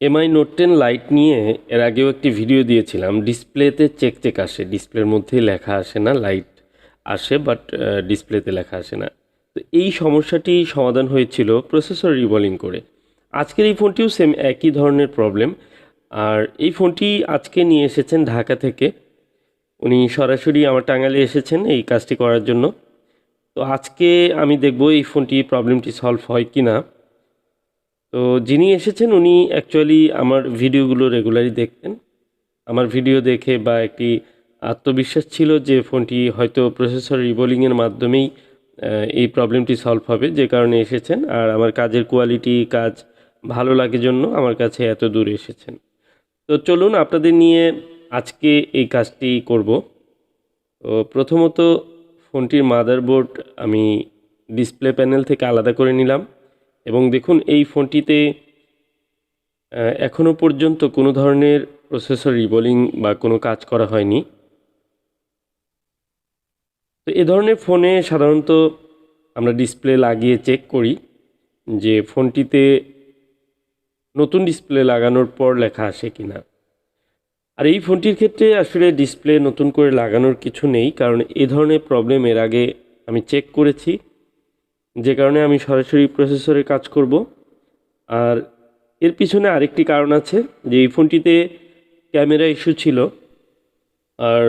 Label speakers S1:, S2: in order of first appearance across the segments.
S1: MI note 10 light নিয়ে এর আগেও একটি ভিডিও দিয়েছিলাম। ডিসপ্লেতে চেক আসে, ডিসপ্লের মধ্যেই লেখা আসে না, লাইট আসে বাট ডিসপ্লেতে লেখা আসে না। তো এই সমস্যাটি সমাধান হয়েছিল প্রসেসর রিবলিং করে। আজকের এই ফোনটিও সেম একই ধরনের প্রবলেম। আর এই ফোনটি আজকে নিয়ে এসেছেন ঢাকা থেকে, উনি সরাসরি আমার টাঙ্গাইলে এসেছেন এই কাজটি করার জন্য। তো আজকে আমি দেখব এই ফোনটি প্রবলেমটি সলভ হয় কি না। তো যিনি এসেছেন উনি অ্যাকচুয়ালি আমার ভিডিওগুলো রেগুলারই দেখতেন। আমার ভিডিও দেখে বা একটি আত্মবিশ্বাস ছিল যে ফোনটি হয়তো প্রসেসর রিবোলিংয়ের মাধ্যমেই এই প্রবলেমটি সলভ হবে, যে কারণে এসেছেন। আর আমার কাজের কোয়ালিটি, কাজ ভালো লাগে জন্য আমার কাছে এত দূর এসেছেন। তো চলুন আপনাদের নিয়ে আজকে এই কাজটি করব। তো প্রথমত ফোনটির মাদারবোর্ড আমি ডিসপ্লে প্যানেল থেকে আলাদা করে নিলাম এবং দেখুন এই ফোনটিতে এখনও পর্যন্ত কোনো ধরনের প্রসেসর রিবোলিং বা কোনো কাজ করা হয়নি। তো এ ধরনের ফোনে সাধারণত আমরা ডিসপ্লে লাগিয়ে চেক করি যে ফোনটিতে নতুন ডিসপ্লে লাগানোর পর লেখা আসে কি না। আর এই ফোনটির ক্ষেত্রে আসলে ডিসপ্লে নতুন করে লাগানোর কিছু নেই, কারণ এ ধরনের প্রবলেম এর আগে আমি চেক করেছি, যে কারণে আমি সরাসরি প্রসেসরে কাজ করব। আর এর পিছনে আরেকটি কারণ আছে যে এই ফোনটিতে ক্যামেরা ইস্যু ছিল। আর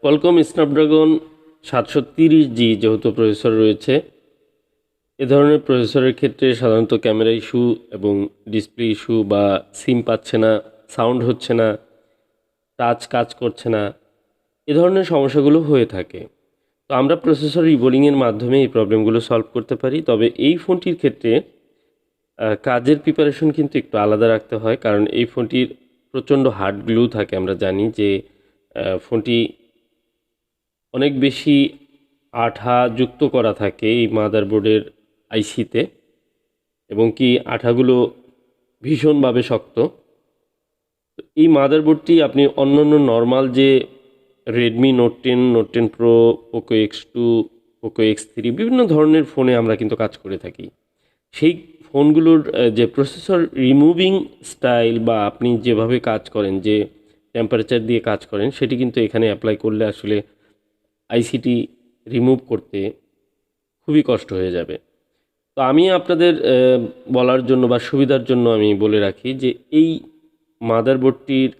S1: কোয়ালকম স্ন্যাপড্রাগন 730G যেহেতু প্রসেসর রয়েছে, এ ধরনের প্রসেসরের ক্ষেত্রে সাধারণত ক্যামেরা ইস্যু এবং ডিসপ্লে ইস্যু বা সিম পাচ্ছে না, সাউন্ড হচ্ছে না, টাচ কাজ করছে না, এ ধরনের সমস্যাগুলো হয়ে থাকে। তো আমরা প্রসেসর রিবোলিংয়ের মাধ্যমে এই প্রবলেমগুলো সলভ করতে পারি। তবে এই ফোনটির ক্ষেত্রে কাজের প্রিপারেশন কিন্তু একটু আলাদা রাখতে হয়, কারণ এই ফোনটির প্রচণ্ড হার্ড গ্লু থাকে। আমরা জানি যে ফোনটি অনেক বেশি আঠা যুক্ত করা থাকে এই মাদারবোর্ডের আইসিতে, এবং কি আঠাগুলো ভীষণভাবে শক্ত। তো এই মাদারবোর্ডটি আপনি অন্যান্য নর্মাল যে Redmi note 10, note 10 pro, Poco X2, Poco X3 বিভিন্ন ধরনের ফোনে আমরা কিন্তু কাজ করে থাকি। সেই ফোনগুলোর যে প্রসেসর রিমুভিং স্টাইল বা আপনি যেভাবে কাজ করেন, যে টেম্পারেচার দিয়ে কাজ করেন, সেটি কিন্তু এখানে অ্যাপ্লাই করলে আসলে আইসিটি রিমুভ করতে খুবই কষ্ট হয়ে যাবে। তো আমি আপনাদের বলার জন্য বা সুবিধার জন্য আমি বলে রাখি যে এই মাদারবোর্ডটির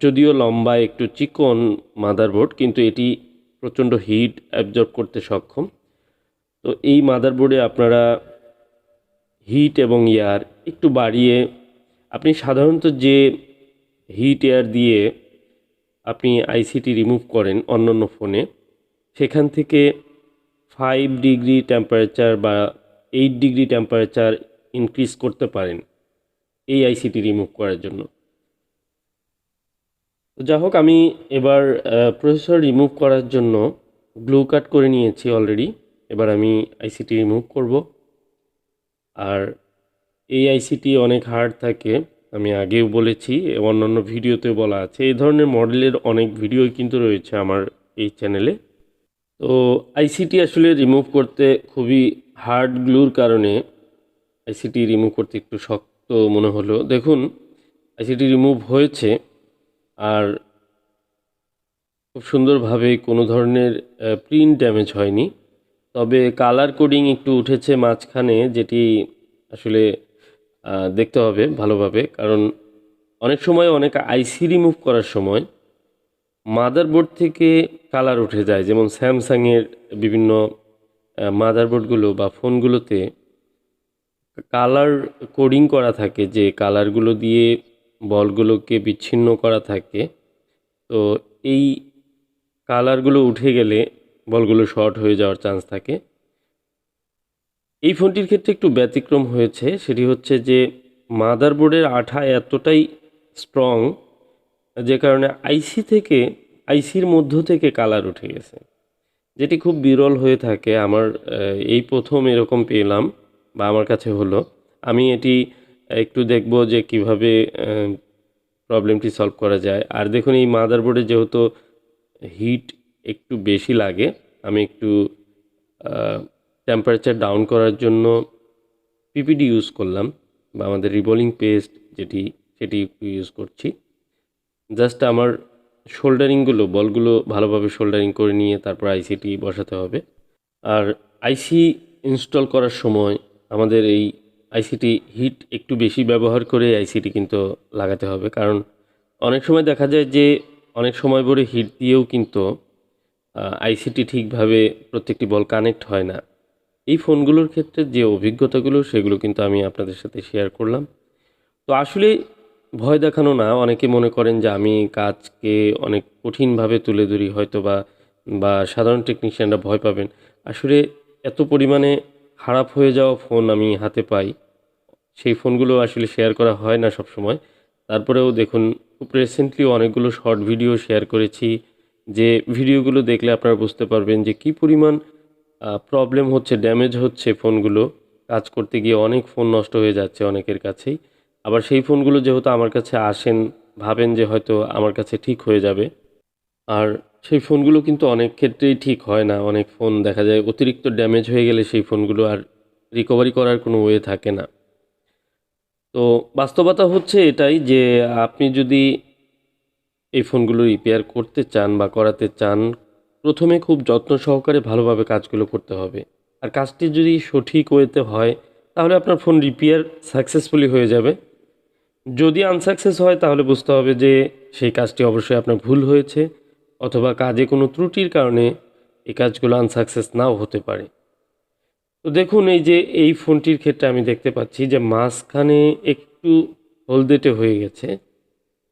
S1: যদিও লম্বা একটু চিকন মাদারবোর্ড, কিন্তু এটি প্রচণ্ড হিট অ্যাবজর্ব করতে সক্ষম। তো এই মাদারবোর্ডে আপনারা হিট এবং এয়ার একটু বাড়িয়ে, আপনি সাধারণত যে হিট এয়ার দিয়ে আপনি আইসিটি রিমুভ করেন অন্যান্য ফোনে, সেখান থেকে 5 ডিগ্রি টেম্পারেচার বা 8 ডিগ্রি টেম্পারেচার ইনক্রিজ করতে পারেন এই আইসিটি রিমুভ করার জন্য। তো যা হোক, আমি এবার প্রসেসর রিমুভ করার জন্য গ্লু কাট করে নিয়েছি অলরেডি। এবার আমি আইসিটি রিমুভ করব। আর এই আইসিটি অনেক হার্ড থাকে, আমি আগেও বলেছি, অন্যান্য ভিডিওতেও বলা আছে। এই ধরনের মডেলের অনেক ভিডিও কিন্তু রয়েছে আমার এই চ্যানেলে। তো আইসিটি আসলে রিমুভ করতে খুবই হার্ড গ্লুর কারণে আইসিটি রিমুভ করতে একটু শক্ত মনে হলো। দেখুন আইসিটি রিমুভ হয়েছে, আর খুব সুন্দরভাবে কোনো ধরনের প্রিন্ট ড্যামেজ হয়নি। তবে কালার কোডিং একটু উঠেছে মাঝখানে, যেটি আসলে দেখতে হবে ভালোভাবে, কারণ অনেক সময় অনেক আইসি রিমুভ করার সময় মাদারবোর্ড থেকে কালার উঠে যায়। যেমন স্যামসাংয়ের বিভিন্ন মাদারবোর্ডগুলো বা ফোনগুলোতে কালার কোডিং করা থাকে, যে কালারগুলো দিয়ে বলগুলোকে বিচ্ছিন্ন করা থাকে। তো এই কালারগুলো উঠে গেলে বলগুলো শর্ট হয়ে যাওয়ার চান্স থাকে। এই ফোনটির ক্ষেত্রে একটু ব্যতিক্রম হয়েছে, সেটি হচ্ছে যে মাদারবোর্ডের আঠা এতটাই স্ট্রং, যে কারণে আইসির মধ্য থেকে কালার উঠে গেছে, যেটি খুব বিরল হয়ে থাকে। আমার এই প্রথম এরকম পেলাম বা আমার কাছে হলো। আমি এটি একটু দেখব যে কিভাবে প্রবলেমটি সলভ করা যায়। আর দেখুন এই মাদারবোর্ডে যেহেতু হিট একটু বেশি লাগে, আমি একটু টেম্পারেচার ডাউন করার জন্য পিপিডি ইউজ করলাম, বা আমাদের রিবোলিং পেস্ট সেটি একটু ইউজ করছি। জাস্ট আমার শোল্ডারিংগুলো বলগুলো ভালোভাবে শোল্ডারিং করে নিয়ে তারপর আইসিটি বসাতে হবে। আর আইসি ইনস্টল করার সময় আমাদের এই আইসিটি হিট একটু বেশি ব্যবহার করে আইসিটি কিন্তু লাগাতে হবে, কারণ অনেক সময় দেখা যায় যে অনেক সময় ভরে হিট দিয়েও কিন্তু আইসিটি ঠিকভাবে প্রত্যেকটি বল কানেক্ট হয় না। এই ফোনগুলোর ক্ষেত্রে যে অভিজ্ঞতাগুলো সেগুলো কিন্তু আমি আপনাদের সাথে শেয়ার করলাম। তো আসলে ভয় দেখানো না, অনেকে মনে করেন যে আমি কাজকে অনেক কঠিনভাবে তুলে ধরি হয়তো বা সাধারণ টেকনিশিয়ানরা ভয় পাবেন। আসলে এত পরিমাণে খারাপ হয়ে যাওয়া ফোন আমি হাতে পাই, সেই ফোনগুলো আসলে শেয়ার করা হয় না সব সময়। তারপরেও দেখুন, খুব রিসেন্টলি অনেকগুলো শর্ট ভিডিও শেয়ার করেছি, যে ভিডিওগুলো দেখলে আপনারা বুঝতে পারবেন যে কী পরিমাণ প্রবলেম হচ্ছে, ড্যামেজ হচ্ছে ফোনগুলো। কাজ করতে গিয়ে অনেক ফোন নষ্ট হয়ে যাচ্ছে অনেকের কাছেই। আবার সেই ফোনগুলো যেহেতু আমার কাছে আসেন, ভাবেন যে হয়তো আমার কাছে ঠিক হয়ে যাবে, আর সেই ফোনগুলো কিন্তু অনেক ক্ষেত্রেই ঠিক হয় না। অনেক ফোন দেখা যায় অতিরিক্ত ড্যামেজ হয়ে গেলে সেই ফোনগুলো আর রিকভারি করার কোনো ওয়ে থাকে না। তো বাস্তবতা হচ্ছে এটাই যে আপনি যদি এই ফোনগুলো রিপেয়ার করতে চান বা করাতে চান, প্রথমে খুব যত্ন সহকারে ভালোভাবে কাজগুলো করতে হবে। আর কাজটি যদি সঠিক ওয়েতে হয় তাহলে আপনার ফোন রিপেয়ার সাকসেসফুলি হয়ে যাবে। যদি আনসাকসেস হয় তাহলে বুঝতে হবে যে সেই কাজটি অবশ্যই আপনার ভুল হয়েছে, অথবা কাজে কোনো ত্রুটির কারণে এই কাজগুলো আনসাকসেস নাও হতে পারে। তো দেখুন, এই যে এই ফোনটির ক্ষেত্রে আমি দেখতে পাচ্ছি যে মাঝখানে একটু হলদেটে হয়ে গেছে।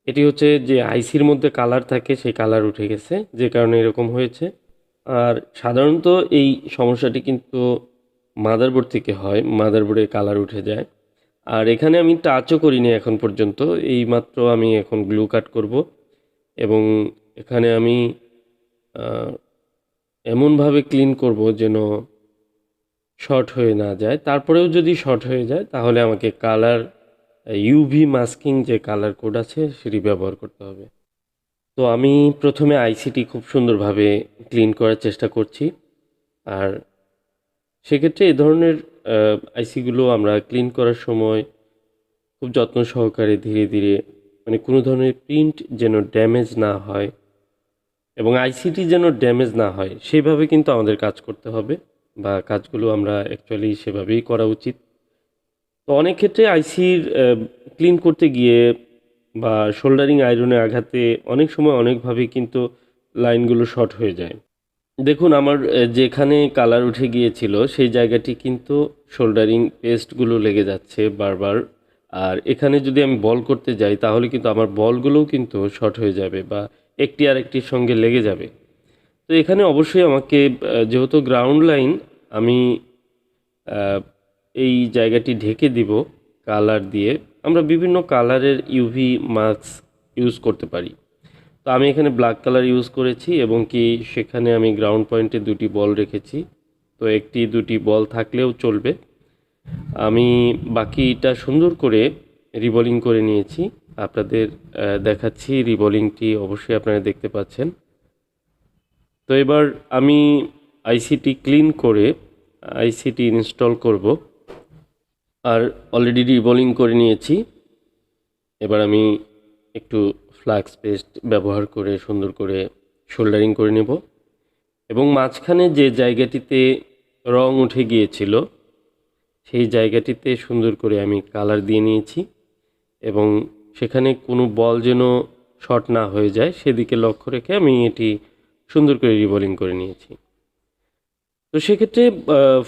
S1: এটি হচ্ছে যে আইসির মধ্যে কালার থাকে, সেই কালার উঠে গেছে, যে কারণে এরকম হয়েছে। আর সাধারণত এই সমস্যাটি কিন্তু মাদারবোর্ড থেকে হয়, মাদারবোর্ডে কালার উঠে যায়। আর এখানে আমি টাচও করিনি এখন পর্যন্ত, এইমাত্র আমি এখন গ্লু কাট করব, এবং এখানে আমি এমনভাবে ক্লিন করব যেন শর্ট হয়ে না যায়। তারপরেও যদি শর্ট হয়ে যায় তাহলে আমাকে কালার ইউভি মাস্কিং যে কালার কোড আছে সেটি ব্যবহার করতে হবে। তো আমি প্রথমে আইসিটি খুব সুন্দরভাবে ক্লিন করার চেষ্টা করছি। আর সেক্ষেত্রে এই ধরনের আইসিগুলো আমরা ক্লিন করার সময় খুব যত্ন সহকারে ধীরে ধীরে, মানে কোনো ধরনের প্রিন্ট যেন ড্যামেজ না হয় এবং আইসিটি যেন ড্যামেজ না হয় সেইভাবে কিন্তু আমাদের কাজ করতে হবে, বা কাজগুলো আমরা অ্যাকচুয়ালি সেভাবেই করা উচিত। তো অনেক ক্ষেত্রে আইসির ক্লিন করতে গিয়ে বা শোল্ডারিং আয়রনে আঘাতে অনেক সময় অনেকভাবেই কিন্তু লাইনগুলো শর্ট হয়ে যায়। দেখুন, আমার যেখানে কালার উঠে গিয়েছিল সেই জায়গাটি কিন্তু শোল্ডারিং পেস্টগুলো লেগে যাচ্ছে বারবার। আর এখানে যদি আমি বল করতে যাই তাহলে কিন্তু আমার বলগুলোও কিন্তু শর্ট হয়ে যাবে বা একটি আরেকটির সঙ্গে লেগে যাবে। তো এখানে অবশ্যই আমাকে যেহেতু গ্রাউন্ড লাইন, আমি এই জায়গাটি ঢেকে দিব কালার দিয়ে। আমরা বিভিন্ন কালারের ইউভি মাস্ক ইউজ করতে পারি। তো আমি এখানে ব্ল্যাক কালার ইউজ করেছি, এবং কি সেখানে আমি গ্রাউন্ড পয়েন্টে দুটি বল রেখেছি। তো একটি দুটি বল থাকলেও চলবে। আমি বাকিটা সুন্দর করে রিবলিং করে নিয়েছি, আপনাদের দেখাচ্ছি। রিবলিংটি অবশ্যই আপনারা দেখতে পাচ্ছেন। তো এবার আমি আইসিটি ক্লিন করে আইসিটি ইনস্টল করব। আর অলরেডি রিবলিং করে নিয়েছি। এবার আমি একটু ফ্লাক্স পেস্ট ব্যবহার করে সুন্দর করে শোল্ডারিং করে নেব, এবং মাঝখানে যে জায়গাটিতে রং উঠে গিয়েছিল সেই জায়গাটিতে সুন্দর করে আমি কালার দিয়ে নিয়েছি, এবং সেখানে কোনো বল যেন শর্ট না হয়ে যায় সেদিকে লক্ষ্য রেখে আমি এটি সুন্দর করে রিবলিং করে নিয়েছি। তো সেক্ষেত্রে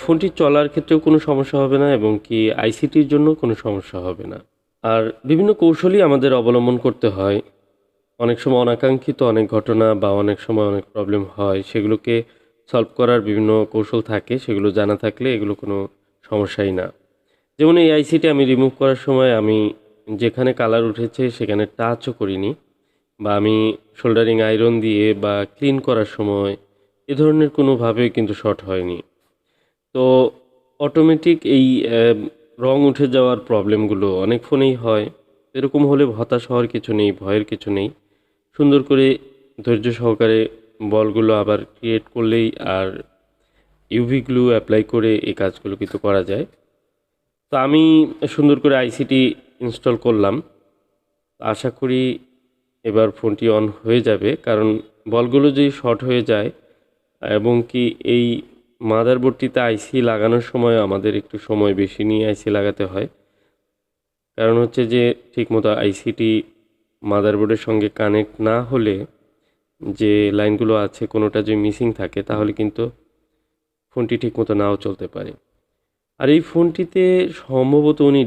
S1: ফোনটি চলার ক্ষেত্রেও কোনো সমস্যা হবে না, এবং কি আইসিটির জন্য কোনো সমস্যা হবে না। আর বিভিন্ন কৌশলই আমাদের অবলম্বন করতে হয়। অনেক সময় অনাকাঙ্ক্ষিত অনেক ঘটনা বা অনেক সময় অনেক প্রবলেম হয়, সেগুলোকে সলভ করার বিভিন্ন কৌশল থাকে, সেগুলো জানা থাকলে এগুলো কোনো সমস্যাই না। যেমন এই আইসিটি আমি রিমুভ করার সময় আমি যেখানে কালার উঠেছে সেখানে টাচও করিনি, বা আমি শোল্ডারিং আয়রন দিয়ে বা ক্লিন করার সময় এ ধরনের কোনোভাবেই কিন্তু শর্ট হয়নি। তো অটোমেটিক এই রং উঠে যাওয়ার প্রবলেমগুলো অনেক ফোনেই হয়। এরকম হলে হতাশ হওয়ার কিছু নেই, ভয়ের কিছু নেই। সুন্দর করে ধৈর্য সহকারে বলগুলো আবার ক্রিয়েট করলেই আর ইউভি গ্লু অ্যাপ্লাই করে এই কাজগুলো কিন্তু করা যায়। তো আমি সুন্দর করে আইসিটি ইনস্টল করলাম। আশা করি এবার ফোনটি অন হয়ে যাবে, কারণ বলগুলো যদি শর্ট হয়ে যায় এবং কি এই মাদারবোর্ডটিতে আইসি লাগানোর সময় আমাদের একটু সময় বেশি নিয়ে আইসি লাগাতে হয়। কারণ হচ্ছে যে ঠিকমতো আইসিটি মাদারবোর্ডের সঙ্গে কানেক্ট না হলে যে লাইনগুলো আছে কোনোটা যদি মিসিং থাকে তাহলে কিন্তু ফোনটি ঠিকমতো নাও চলতে পারে। আর এই ফোনটিতে সম্ভবত উনি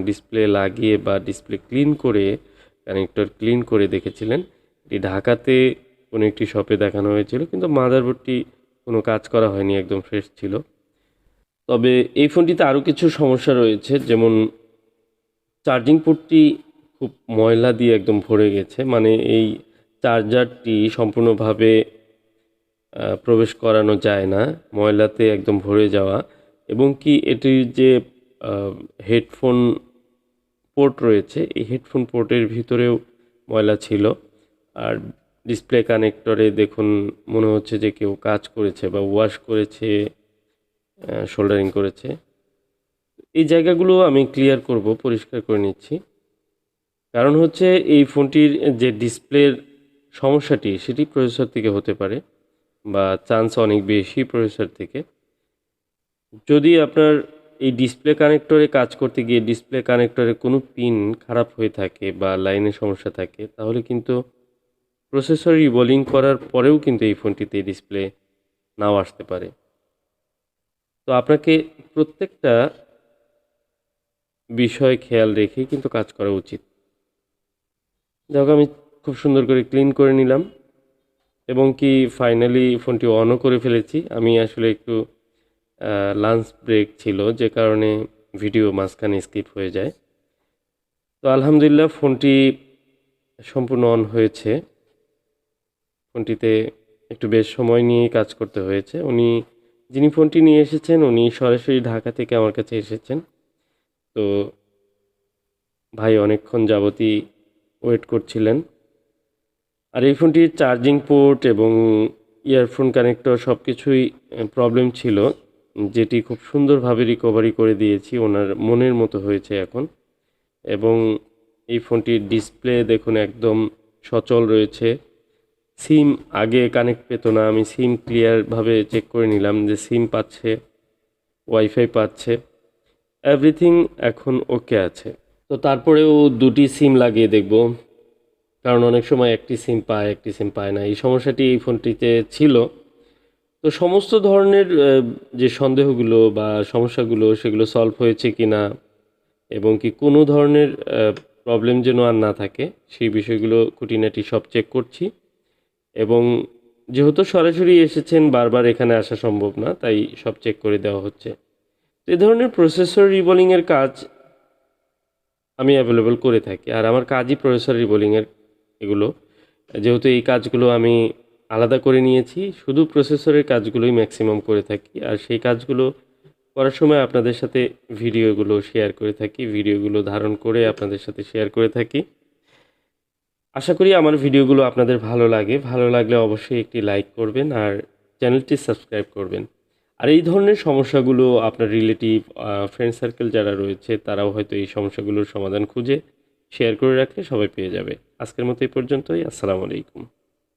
S1: ডিসপ্লে লাগিয়ে বা ডিসপ্লে ক্লিন করে কানেক্টর ক্লিন করে দেখেছিলেন। এটি ঢাকাতে কোনো একটি শপে দেখানো হয়েছিল, কিন্তু মাদারবোর্ডটি কোনো কাজ করা হয়নি, একদম ফ্রেশ ছিল। তবে এই ফোনটিতে আরও কিছু সমস্যা রয়েছে, যেমন চার্জিং পোর্টটি খুব ময়লা দিয়ে একদম ভরে গেছে, মানে এই চার্জারটি সম্পূর্ণভাবে প্রবেশ করানো যায় না, ময়লাতে একদম ভরে যাওয়া। এবং কি এটির যে হেডফোন পোর্ট রয়েছে, এই হেডফোন পোর্টের ভিতরেও ময়লা ছিল। আর ডিসপ্লে কানেক্টরে দেখুন মনে হচ্ছে যে কেউ কাজ করেছে বা ওয়াশ করেছে, সোল্ডারিং করেছে। এই জায়গাগুলো আমি ক্লিয়ার করব, পরিষ্কার করে নিচ্ছি। কারণ হচ্ছে এই ফোনটির যে ডিসপ্লের সমস্যাটি সেটি প্রসেসর থেকে হতে পারে, বা চান্স অনেক বেশি প্রসেসর থেকে। যদি আপনার এই ডিসপ্লে কানেক্টরে কাজ করতে গিয়ে ডিসপ্লে কানেক্টরে কোনো পিন খারাপ হয়ে থাকে বা লাইনের সমস্যা থাকে, তাহলে কিন্তু প্রসেসর রিবোলিং করার পরেও কিন্তু এই ফোনটিতে ডিসপ্লে নাও আসতে পারে। তো আপনাকে প্রত্যেকটা বিষয় খেয়াল রেখেই কিন্তু কাজ করা উচিত। দেখো আমি খুব সুন্দর করে ক্লিন করে নিলাম এবং কি ফাইনালি ফোনটি অনও করে ফেলেছি। আমি আসলে একটু লাঞ্চ ব্রেক ছিল, যে কারণে ভিডিও মাঝখানে স্কিপ হয়ে যায়। তো আলহামদুলিল্লাহ ফোনটি সম্পূর্ণ অন হয়েছে। ফোনটিতে একটু বেশ সময় নিয়ে কাজ করতে হয়েছে। যিনি ফোনটি নিয়ে এসেছেন উনি সরাসরি ঢাকা থেকে আমার কাছে এসেছেন। তো ভাই অনেকক্ষণ যাবতই ওয়েট করছিলেন। আর এই ফোনটির চার্জিং পোর্ট এবং ইয়ারফোন কানেক্টর সব কিছুই প্রবলেম ছিল, যেটি খুব সুন্দরভাবে রিকভারি করে দিয়েছি, ওনার মনের মতো হয়েছে এখন। এবং এই ফোনটির ডিসপ্লে দেখুন একদম সচল রয়েছে। সিম আগে কানেক্ট পেতো না, আমি সিম ক্লিয়ারভাবে চেক করে নিলাম যে সিম পাচ্ছে, ওয়াইফাই পাচ্ছে, এভরিথিং এখন ওকে আছে। তো তারপরেও দুটি সিম লাগিয়ে দেখব, কারণ অনেক সময় একটি সিম পায় একটি সিম পায় না, এই সমস্যাটি এই ফোনটিতে ছিল। তো সমস্ত ধরনের যে সন্দেহগুলো বা সমস্যাগুলো সেগুলো সলভ হয়েছে কি না এবং কি কোনো ধরনের প্রবলেম যেন আর না থাকে সেই বিষয়গুলো খুঁটিনাটি সব চেক করছি। এবং যেহেতু সরাসরি এসেছেন, বারবার এখানে আসা সম্ভব না, তাই সব চেক করে দেওয়া হচ্ছে। এ ধরনের প্রসেসর রিবোলিংয়ের কাজ আমি অ্যাভেলেবল করে থাকি, আর আমার কাজই প্রসেসর রিবোলিংয়ের এগুলো। যেহেতু এই কাজগুলো আমি আলাদা করে নিয়েছি, শুধু প্রসেসরের কাজগুলোই ম্যাক্সিমাম করে থাকি। আর সেই কাজগুলো করার সময় আপনাদের সাথে ভিডিওগুলো শেয়ার করে থাকি, ভিডিওগুলো ধারণ করে আপনাদের সাথে শেয়ার করে থাকি। আশা করি আমার ভিডিওগুলো আপনাদের ভালো লাগে। ভালো লাগলে অবশ্যই একটি লাইক করবেন আর চ্যানেলটি সাবস্ক্রাইব করবেন। আর এই ধরনের সমস্যাগুলো আপনার রিলেটিভ, ফ্রেন্ড সার্কেল যারা রয়েছে তারাও হয়তো এই সমস্যাগুলোর সমাধান খুঁজে শেয়ার করে রাখলে সবাই পেয়ে যাবে। আজকের মতো এই পর্যন্তই। আসসালামু আলাইকুম।